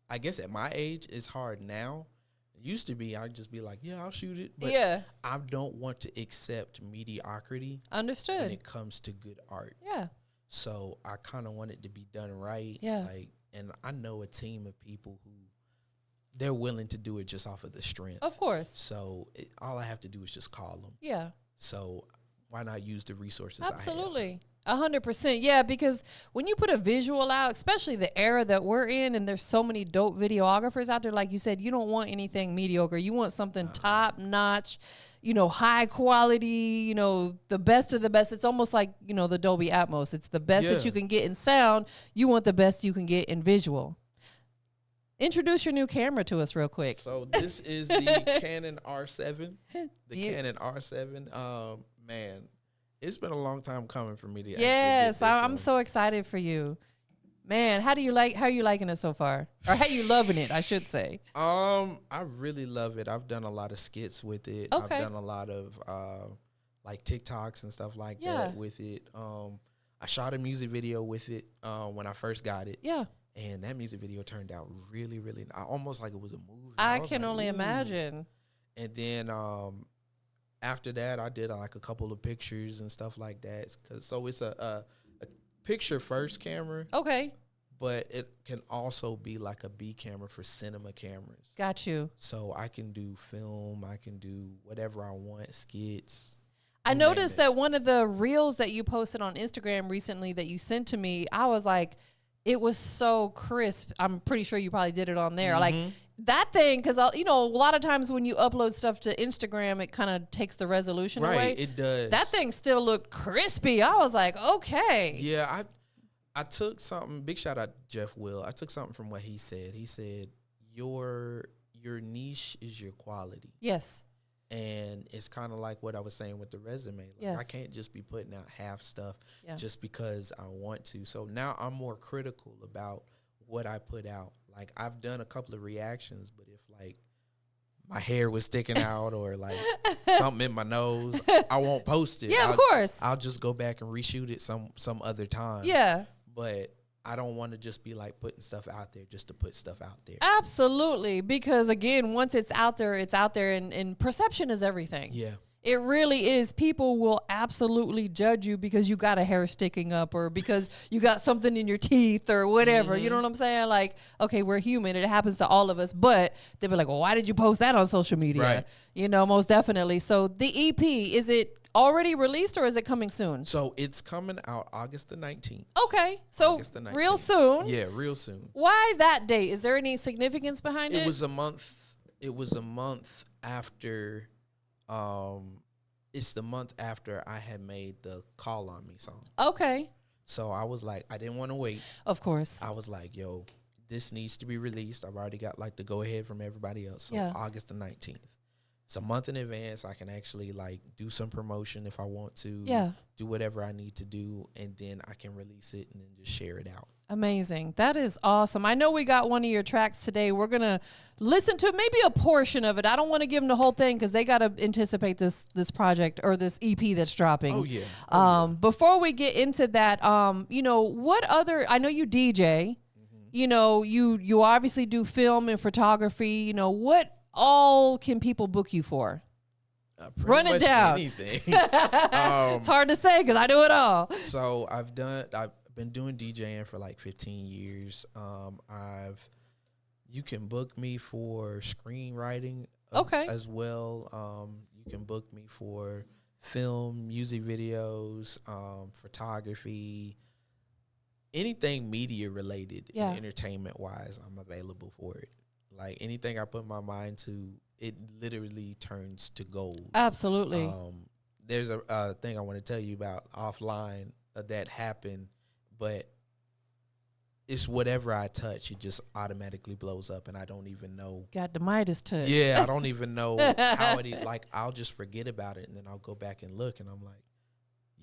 I guess at my age, it's hard now. It used to be, I'd just be like, yeah, I'll shoot it. But yeah. I don't want to accept mediocrity Understood. when it comes to good art. Yeah. So I kind of want it to be done right. Yeah. And I know a team of people who they're willing to do it just off of the strength. Of course. So all I have to do is just call them. Yeah. So why not use the resources Absolutely. 100%. Yeah, because when you put a visual out, especially the era that we're in, and there's so many dope videographers out there, like you said, you don't want anything mediocre. You want something top notch, high quality, the best of the best. It's almost like, the Dolby Atmos. It's the best that you can get in sound. You want the best you can get in visual. Introduce your new camera to us real quick. So this is the Canon R7. Canon R7. Man, it's been a long time coming for me to actually get this I'm on. so excited for you. Man, how are you liking it so far? Or how you loving it, I should say. I really love it. I've done a lot of skits with it. Okay. I've done a lot of like TikToks and stuff like Yeah. that with it. I shot a music video with it when I first got it. Yeah. And that music video turned out really, really almost like it was a movie. I was can like, only "Ooh." imagine. And then after that, I did like a couple of pictures and stuff like that. So it's a picture first camera, Okay. but it can also be like a B camera for cinema cameras. Got you. So I can do film, I can do whatever I want, skits. I you name noticed it. that one of the reels that you posted on Instagram recently that you sent to me, I was like, it was so crisp. I'm pretty sure you probably did it on there. Like that thing, because, you know, a lot of times when you upload stuff to Instagram, it kind of takes the resolution away. Right, it does. That thing still looked crispy. I was like, okay. Yeah, I took something, big shout out to Jeff Will. I took something from what he said. He said, your niche is your quality. Yes. And it's kind of like what I was saying with the resume. Like Yes. I can't just be putting out half stuff Yeah. just because I want to. So now I'm more critical about what I put out. Like I've done a couple of reactions, but if like my hair was sticking out or like something in my nose, I won't post it. Yeah, of course. I'll just go back and reshoot it some other time. Yeah. But I don't want to just be like putting stuff out there just to put stuff out there. Absolutely. Because again, once it's out there, and perception is everything. Yeah. It really is. People will absolutely judge you because you got a hair sticking up or because you got something in your teeth or whatever. You know what I'm saying? Like, okay, we're human. It happens to all of us. But they'll be like, well, why did you post that on social media? Right. You know, most definitely. So the EP, is it already released or is it coming soon? So it's coming out August the 19th. Okay. So August the 19th. real soon. Yeah, real soon. Why that date? Is there any significance behind it? It was a month after it's the month after I had made the Call on Me song. Okay. So I was like, I didn't want to wait. Of course. I was like, yo, this needs to be released. I've already got like the go ahead from everybody else. So Yeah. August the 19th. It's a month in advance. I can actually like do some promotion if I want to. Yeah. Do whatever I need to do, and then I can release it and then just share it out. Amazing. That is awesome. I know we got one of your tracks today. We're going to listen to maybe a portion of it. I don't want to give them the whole thing because they got to anticipate this project or this EP that's dropping. Oh, yeah. Before we get into that, you know, what other, I know you DJ, you know, you obviously do film and photography. You know, what all can people book you for? Pretty Run it much down. Anything. It's hard to say because I do it all. So I've been doing DJing for like 15 years. You can book me for screenwriting Okay. as well. You can book me for film, music videos, photography, anything media related, Yeah. and entertainment wise, I'm available for it. Like anything I put my mind to, it literally turns to gold. Absolutely. There's a thing I want to tell you about offline that happened, but it's whatever I touch, it just automatically blows up, and I don't even know. Got the Midas touch. Yeah, I don't even know how it. Like I'll just forget about it, and then I'll go back and look, and I'm like,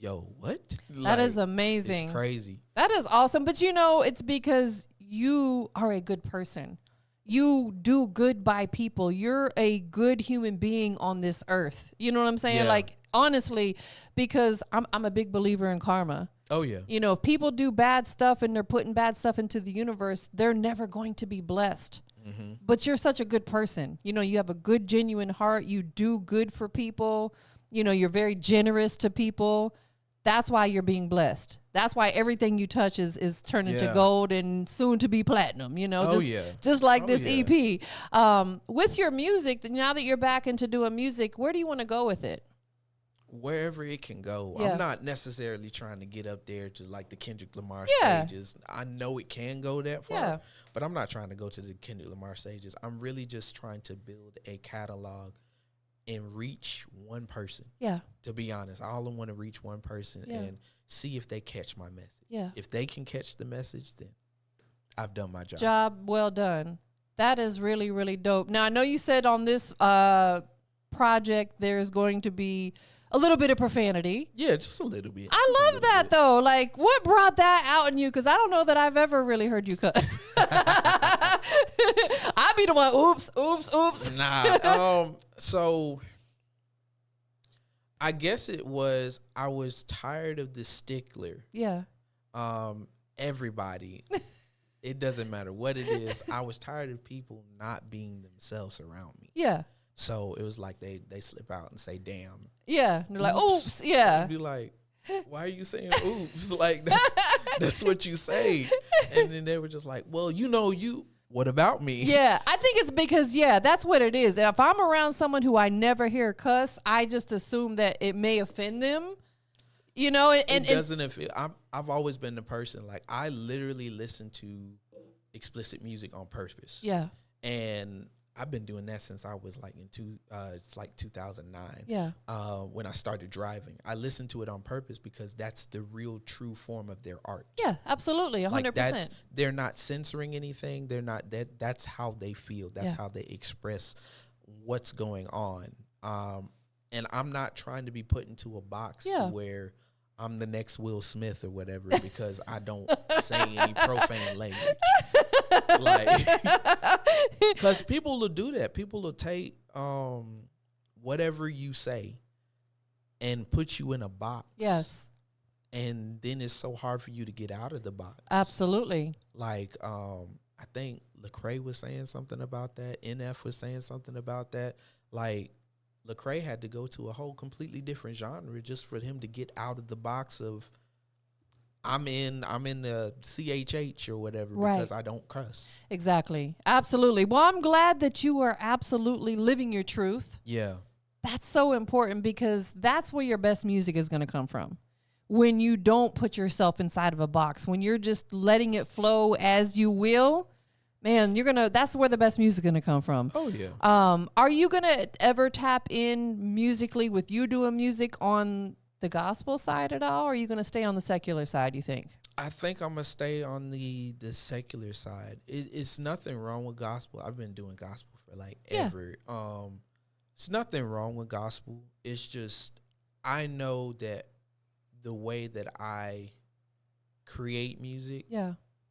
"Yo, what?" That is amazing. It's crazy. That is awesome. But you know, it's because you are a good person. You do good by people. You're a good human being on this earth. You know what I'm saying? Yeah. Like, honestly, because I'm a big believer in karma. Oh yeah. You know, if people do bad stuff and they're putting bad stuff into the universe, they're never going to be blessed. Mm-hmm. But you're such a good person. You know, you have a good, genuine heart. You do good for people. You know, you're very generous to people. That's why you're being blessed. That's why everything you touch is turning to Yeah. gold and soon to be platinum, you know, Oh, just, yeah. just like Oh, this yeah. EP. With your music, now that you're back into doing music, where do you want to go with it? Wherever it can go. Yeah. I'm not necessarily trying to get up there to like the Kendrick Lamar Yeah. stages. I know it can go that far, Yeah. but I'm not trying to go to the Kendrick Lamar stages. I'm really just trying to build a catalog and reach one person. Yeah. To be honest, I only want to reach one person Yeah. and see if they catch my message. Yeah. If they can catch the message, then I've done my job. Job well done. That is really, really dope. Now, I know you said on this project there's going to be A little bit of profanity. Yeah, just a little bit. I love that though. Like, what brought that out in you? Because I don't know that I've ever really heard you cuss. I'd be the one. Oops. Nah. So I guess I was tired of the stickler. Yeah. Everybody. It doesn't matter what it is. I was tired of people not being themselves around me. Yeah. So it was like they slip out and say, damn. Yeah. And they're like, oops. Yeah. I'd be like, why are you saying oops? Like, that's what you say. And then they were just like, well, what about me? Yeah. I think it's because, that's what it is. If I'm around someone who I never hear cuss, I just assume that it may offend them. You know, and it doesn't. I've always been the person, like, I literally listen to explicit music on purpose. Yeah. And I've been doing that since I was like it's like 2009. Yeah. When I started driving, I listened to it on purpose because that's the real true form of their art. Yeah, absolutely. 100%. Like they're not censoring anything. They're not that's how they feel. That's how they express what's going on. And I'm not trying to be put into a box where I'm the next Will Smith or whatever because I don't say any profane language. Like, because people will do that. People will take whatever you say and put you in a box. Yes. And then it's so hard for you to get out of the box. Absolutely. Like, I think Lecrae was saying something about that. NF was saying something about that. Like, Lecrae had to go to a whole completely different genre just for him to get out of the box of I'm in the CHH or whatever because I don't cuss. Exactly. Absolutely. Well, I'm glad that you are absolutely living your truth. Yeah. That's so important because that's where your best music is going to come from. When you don't put yourself inside of a box, when you're just letting it flow as you will, man, that's where the best music is gonna come from. Oh yeah. Are you gonna ever tap in musically with you doing music on the gospel side at all? Or are you gonna stay on the secular side, you think? I think I'm gonna stay on the secular side. It's nothing wrong with gospel. I've been doing gospel for like ever. It's nothing wrong with gospel. It's just I know that the way that I create music,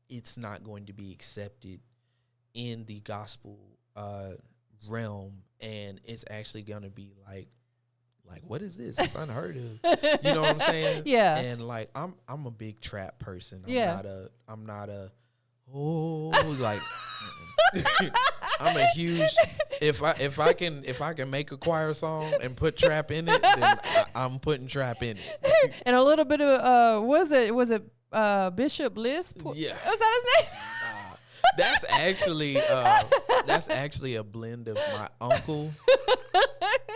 it's not going to be accepted in the gospel realm, and it's actually gonna be like what is this? It's unheard of. You know what I'm saying? Yeah. And like I'm a big trap person. I'm not a like I'm a huge if I can make a choir song and put trap in it, then I'm putting trap in it. And a little bit of was it Bishop Lisp? Yeah. Was that his name? That's actually a blend of my uncle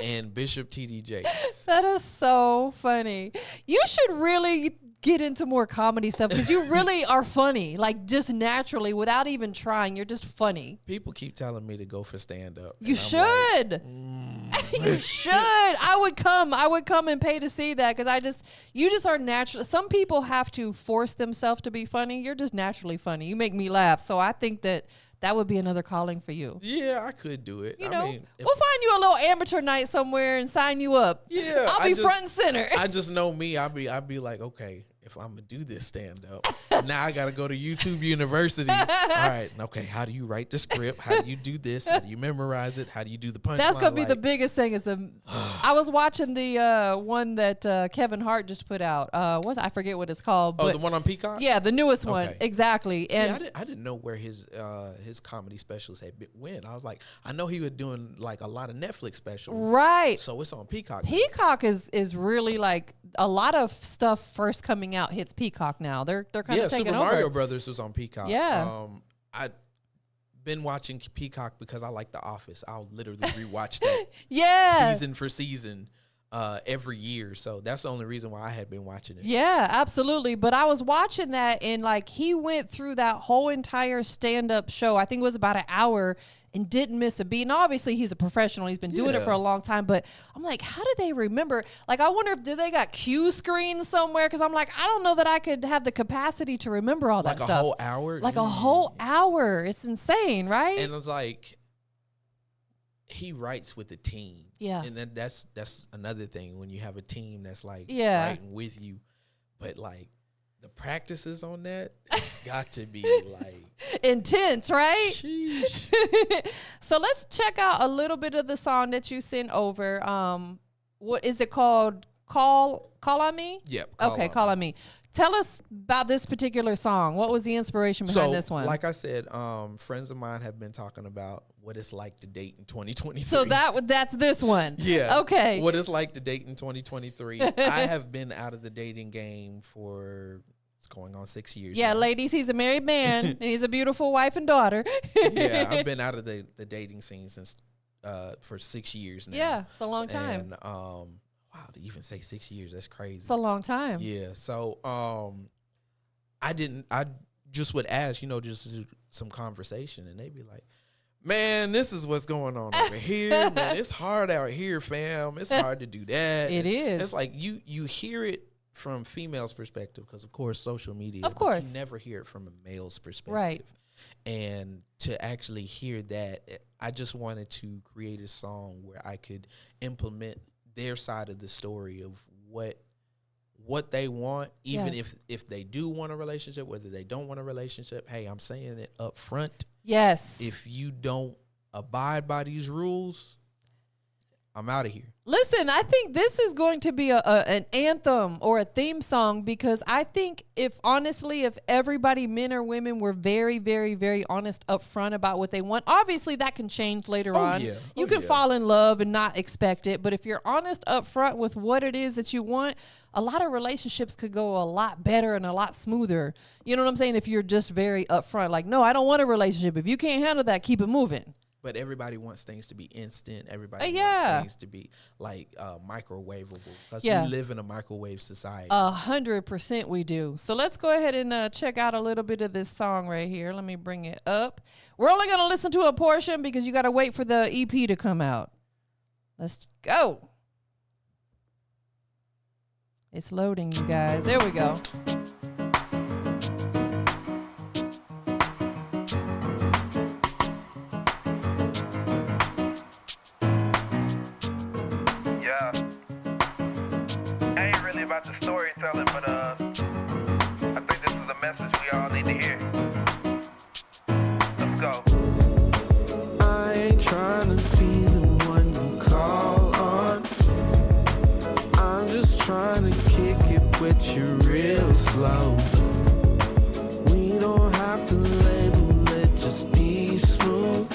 and Bishop T.D. Jakes. That is so funny. You should really get into more comedy stuff because you really are funny, like just naturally without even trying. You're just funny. People keep telling me to go for stand up. You should. Like, you should. I would come and pay to see that because you just are natural. Some people have to force themselves to be funny. You're just naturally funny. You make me laugh. So I think that would be another calling for you. Yeah, I could do it. You know, we'll find you a little amateur night somewhere and sign you up. Yeah, I'll be front and center. I just know me. I'd be like, okay, if I'm gonna do this stand up, now I gotta go to YouTube University. All right, okay, how do you write the script? How do you do this? How do you memorize it? How do you do the punchline? That's gonna be the biggest thing. I was watching the one that Kevin Hart just put out. I forget what it's called. But the one on Peacock. Yeah, the newest one. Exactly. See, and I didn't know where his comedy specials had went. I was like, I know he was doing like a lot of Netflix specials. Right. So it's on Peacock. Peacock is really like a lot of stuff first coming out hits Peacock now. They're kind of taking Super over. Mario Brothers was on Peacock. Yeah. I been watching Peacock because I like The Office. I'll literally rewatch that season for season every year. So that's the only reason why I had been watching it. Yeah, absolutely. But I was watching that and like he went through that whole entire stand-up show. I think it was about an hour and didn't miss a beat. And obviously he's a professional. He's been doing it for a long time. But I'm like, how do they remember? Like, I wonder if they got cue screens somewhere? Because I'm like, I don't know that I could have the capacity to remember all that stuff. Like a whole hour? Like a whole hour. It's insane, right? And it's like, he writes with a team. Yeah. And then that's another thing when you have a team that's like Yeah. writing with you. But like the practices on that, it's got to be like intense, right? sheesh. So let's check out a little bit of the song that you sent over. What is it called? Call on Me? Yep. Call on Me. Tell us about this particular song. What was the inspiration behind this one? Like I said, friends of mine have been talking about what it's like to date in 2023. So that's this one. Yeah. Okay. What it's like to date in 2023. I have been out of the dating game for it's going on 6 years. Yeah, now. ladies, he's a married man and he's a beautiful wife and daughter. Yeah, I've been out of the dating scene since for 6 years now. Yeah, it's a long time. And wow, to even say 6 years, that's crazy. It's a long time. Yeah. So I just would ask, just some conversation, and they'd be like, man, this is what's going on over here. Man, it's hard out here, fam. It's hard to do that. It is. It's like you hear it from females' perspective because, of course, social media. Of course. You never hear it from a male's perspective. Right. And to actually hear that, I just wanted to create a song where I could implement their side of the story of what they want, even if they do want a relationship, whether they don't want a relationship. Hey, I'm saying it up front. Yes. If you don't abide by these rules, I'm out of here. Listen, I think this is going to be an anthem or a theme song, because I think if everybody, men or women, were very, very, very honest up front about what they want, obviously that can change later on. Yeah. You can fall in love and not expect it, but if you're honest up front with what it is that you want, a lot of relationships could go a lot better and a lot smoother. You know what I'm saying? If you're just very upfront, like, no, I don't want a relationship. If you can't handle that, keep it moving. But everybody wants things to be instant. Everybody Yeah. wants things to be like microwavable. Because we live in a microwave society. 100% we do. So let's go ahead and check out a little bit of this song right here. Let me bring it up. We're only going to listen to a portion because you got to wait for the EP to come out. Let's go. It's loading, you guys. There we go. Yeah. I ain't really about the storytelling, but I think this is a message we all need to hear. Let's go. I ain't trying to be the one you call on. I'm just trying to kick it with you real slow. We don't have to label it, just be smooth.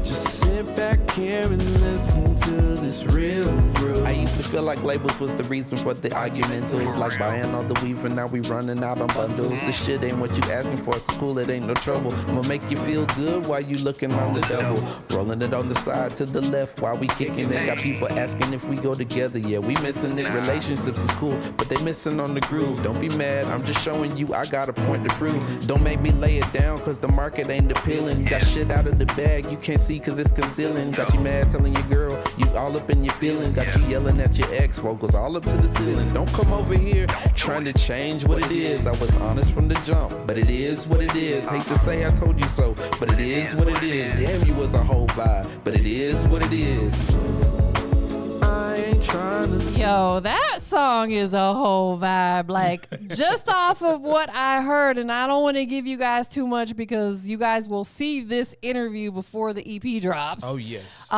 Just sit back here and listen to this real groove. I used to feel like labels was the reason for the argumentals. Like buying all the weave and now we running out on bundles. This shit ain't what you asking for, so cool, it ain't no trouble. I'ma make you feel good while you looking on the double. Rolling it on the side to the left while we kicking it. Got people asking if we go together, yeah, we missing it. Relationships is cool, but they missing on the groove. Don't be mad, I'm just showing you I got a point to prove. Don't make me lay it down, cause the market ain't appealing. Got shit out of the bag you can't see cause it's concealing. Got you mad telling your girl you all up in your feelings. Got you yelling at your ex, vocals all up to the ceiling. Don't come over here trying to change what it is. I was honest from the jump, but it is what it is. Hate to say I told you so, but it is what it is. Damn, you was a whole vibe, but it is what it is. I ain't trying to. Yo, that song is a whole vibe. Like, just off of what I heard, and I don't want to give you guys too much because you guys will see this interview before the EP drops. Oh, yes.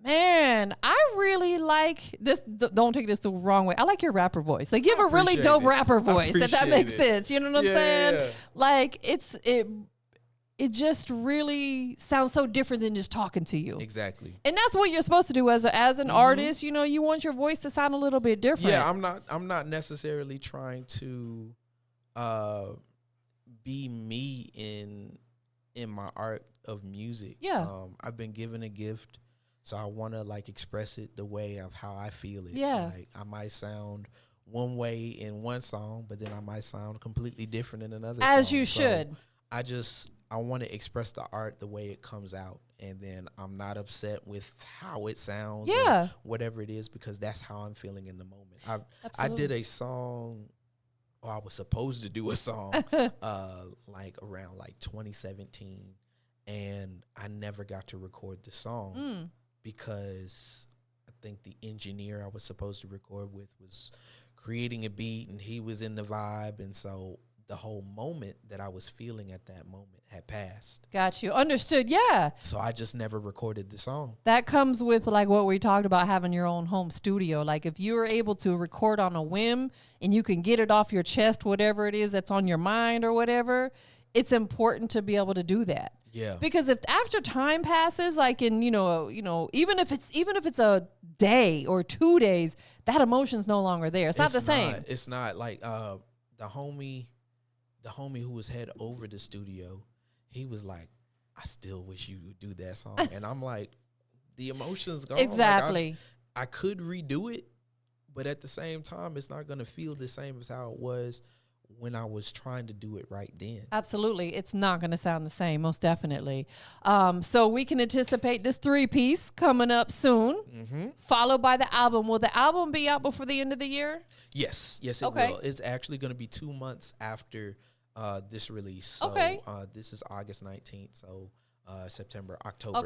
Man, I really like this. Don't take this the wrong way. I like your rapper voice. Like, you have a really appreciate dope it. rapper voice, if that appreciate makes it. sense. You know what I'm Yeah, saying? yeah. Like, it just really sounds so different than just talking to you. Exactly. And that's what you're supposed to do as an artist. You know, you want your voice to sound a little bit different. Yeah, I'm not necessarily trying to be me in my art of music. Yeah. I've been given a gift, so I want to like express it the way of how I feel it. Yeah. Like I might sound one way in one song, but then I might sound completely different in another song. As you So should. I want to express the art the way it comes out, and then I'm not upset with how it sounds. Yeah. Or whatever it is, because that's how I'm feeling in the moment. I Absolutely. did a song, or I was supposed to do a song, like around like 2017, and I never got to record the song because I think the engineer I was supposed to record with was creating a beat, and he was in the vibe, and so the whole moment that I was feeling at that moment had passed. Got you. Understood. Yeah. So I just never recorded the song. That comes with like what we talked about, having your own home studio. Like if you're able to record on a whim and you can get it off your chest, whatever it is that's on your mind or whatever, it's important to be able to do that. Yeah. Because if after time passes, like in, even if it's a day or 2 days, that emotion's no longer there. It's not the same. It's not like the homie who was head over the studio, he was like, I still wish you would do that song. And I'm like, the emotion's gone. Exactly. Like I could redo it, but at the same time, it's not going to feel the same as how it was when I was trying to do it right then. Absolutely. It's not going to sound the same, most definitely. So we can anticipate this 3-piece coming up soon, followed by the album. Will the album be out before the end of the year? Yes, it will. It's actually going to be 2 months after this release. So, this is August 19th, so October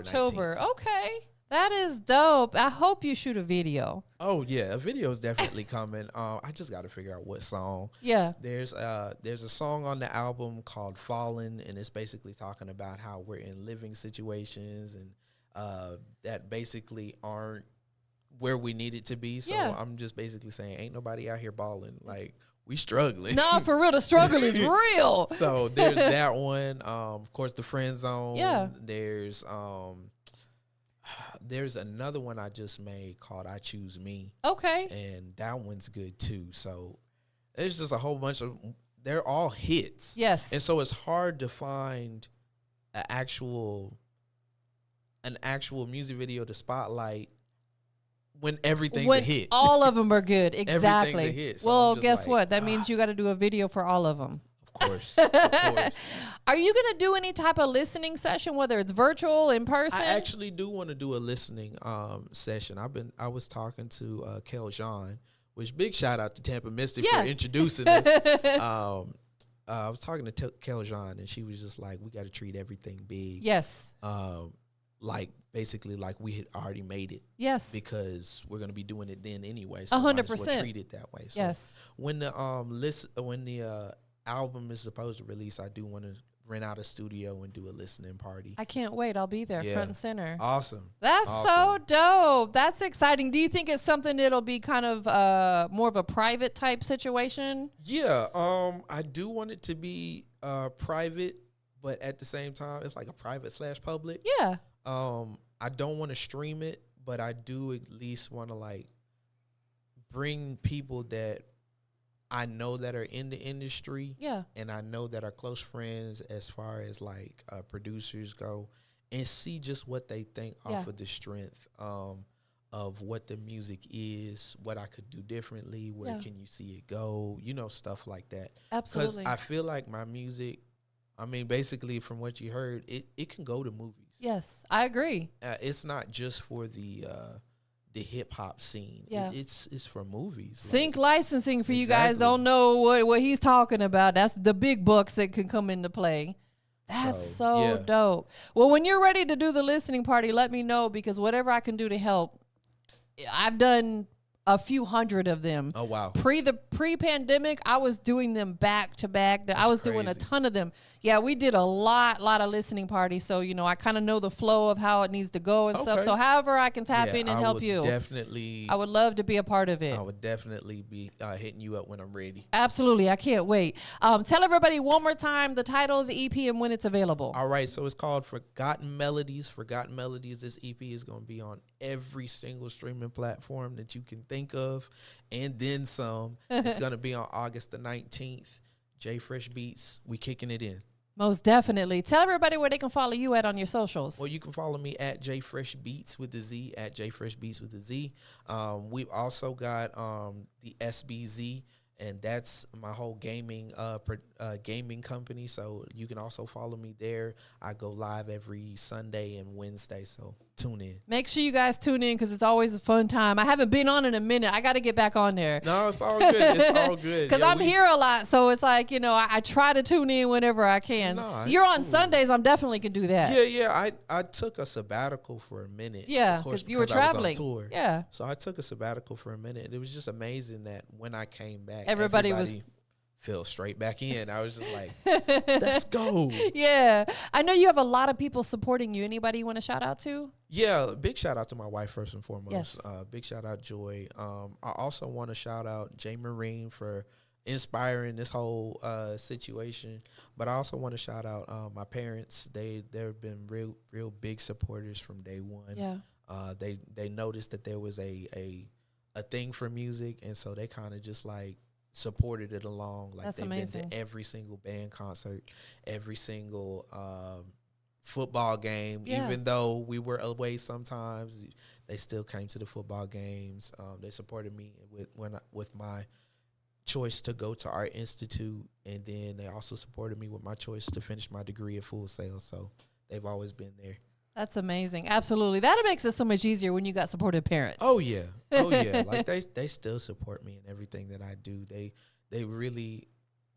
19th. Okay. That is dope. I hope you shoot a video. Oh, yeah. A video is definitely coming. I just got to figure out what song. Yeah. There's a song on the album called Fallen, and it's basically talking about how we're in living situations and that basically aren't where we need it to be. So I'm just basically saying ain't nobody out here balling. Like, we struggling. No, for real. The struggle is real. So there's that one. Of course, the Friend Zone. Yeah. There's another one I just made called I Choose Me. Okay. And that one's good too. So there's just a whole bunch of, they're all hits. Yes. And so it's hard to find an actual music video to spotlight when everything's a hit. All of them are good. Exactly. Everything's a hit. So well, guess guess what? That means you got to do a video for all of them. Of course. Of course. Are you going to do any type of listening session, whether it's virtual, in person? I actually do want to do a listening session. I was talking to Kel Jean, which big shout out to TampaMystic for introducing us. I was talking to Kel Jean, and she was just like, we got to treat everything big. Yes. Like basically like we had already made it. Yes. Because we're going to be doing it then anyway. So 100%. might as well treat it that way. So yes. When the album is supposed to release, I do want to rent out a studio and do a listening party. I can't wait. I'll be there front and center. Awesome. That's so dope. That's exciting. Do you think it's something that'll be kind of more of a private type situation? Yeah. I do want it to be private, but at the same time, it's like a private / public. Yeah. I don't want to stream it, but I do at least want to like bring people that I know that are in the industry. Yeah. And I know that are close friends as far as like producers go, and see just what they think off of the strength of what the music is, what I could do differently, where can you see it go, stuff like that. Absolutely. Because I feel like my music, I mean, basically from what you heard, it can go to movies. Yes, I agree. It's not just for the hip hop scene. Yeah. It's for movies. Sync licensing for you guys don't know what he's talking about. That's the big bucks that can come into play. That's so dope. Well, when you're ready to do the listening party, let me know, because whatever I can do to help, I've done a few hundred of them. Oh, wow. Pre-pandemic, I was doing them back to back. I was doing a ton of them. Yeah, we did a lot of listening parties. So, I kind of know the flow of how it needs to go and stuff. So however I can tap in and help you. I would love to be a part of it. I would definitely be hitting you up when I'm ready. Absolutely. I can't wait. Tell everybody one more time the title of the EP and when it's available. All right. So it's called Forgotten Melodies. Forgotten Melodies. This EP is going to be on every single streaming platform that you can think of, and then some. It's going to be on August the 19th. J Fresh Beatz. We kicking it in. Most definitely. Tell everybody where they can follow you at on your socials. Well, you can follow me at J Fresh Beatz with the Z, at J Fresh Beatz with the Z. We've also got the SBZ and that's my whole gaming gaming company. So you can also follow me there. I go live every Sunday and Wednesday, so tune in. Make sure you guys tune in because it's always a fun time. I haven't been on in a minute. I got to get back on there. No, it's all good. It's all good. Because I'm here a lot, so it's like, I try to tune in whenever I can. No, You're on cool. Sundays. I'm definitely can do that. Yeah. I took a sabbatical for a minute. Yeah, of course, because you were because I was on traveling. tour. Yeah. So I took a sabbatical for a minute. It was just amazing that when I came back, Everybody was fell straight back in. I was just like, let's go. Yeah. I know you have a lot of people supporting you. Anybody you want to shout out to? Yeah, big shout out to my wife first and foremost. Yes. Big shout out Joy. I also want to shout out Jay Marine for inspiring this whole situation. But I also want to shout out my parents. They've been real big supporters from day one. Yeah. They noticed that there was a thing for music, and so they kind of just like supported it along. Like That's they've amazing. been to every single band concert, every single football game. Yeah. Even though we were away sometimes, they still came to the football games. They supported me with my choice to go to Art Institute, and then they also supported me with my choice to finish my degree at Full Sail. So they've always been there. That's amazing. Absolutely. That makes it so much easier when you got supportive parents. Oh yeah. Like they still support me in everything that I do. They really,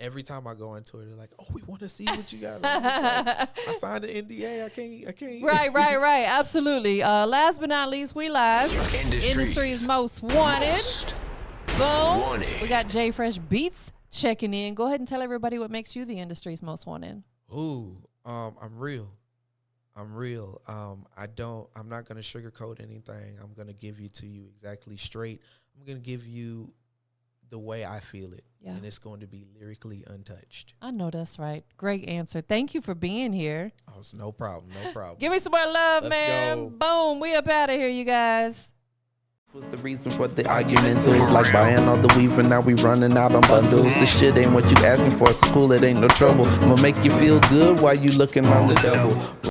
every time I go into it, they're like, "Oh, we want to see what you got." Like, I signed an NDA. I can't. Right. Absolutely. Last but not least, we live. Industry's most wanted. Boom. We got J Fresh Beatz checking in. Go ahead and tell everybody what makes you the industry's most wanted. Ooh, I'm real. I'm not gonna sugarcoat anything. I'm gonna give you to you exactly straight. I'm gonna give you the way I feel it. Yeah. And it's going to be lyrically untouched. I know that's right. Great answer. Thank you for being here. Oh, it's no problem. Give me some more love, Let's man. go. Boom. We up out of here, you guys. Was the reason for the argumentals, like buying all the weave and now we running out on bundles. This shit ain't what you asking for, so cool, it ain't no trouble. I'ma make you feel good while you looking on the double.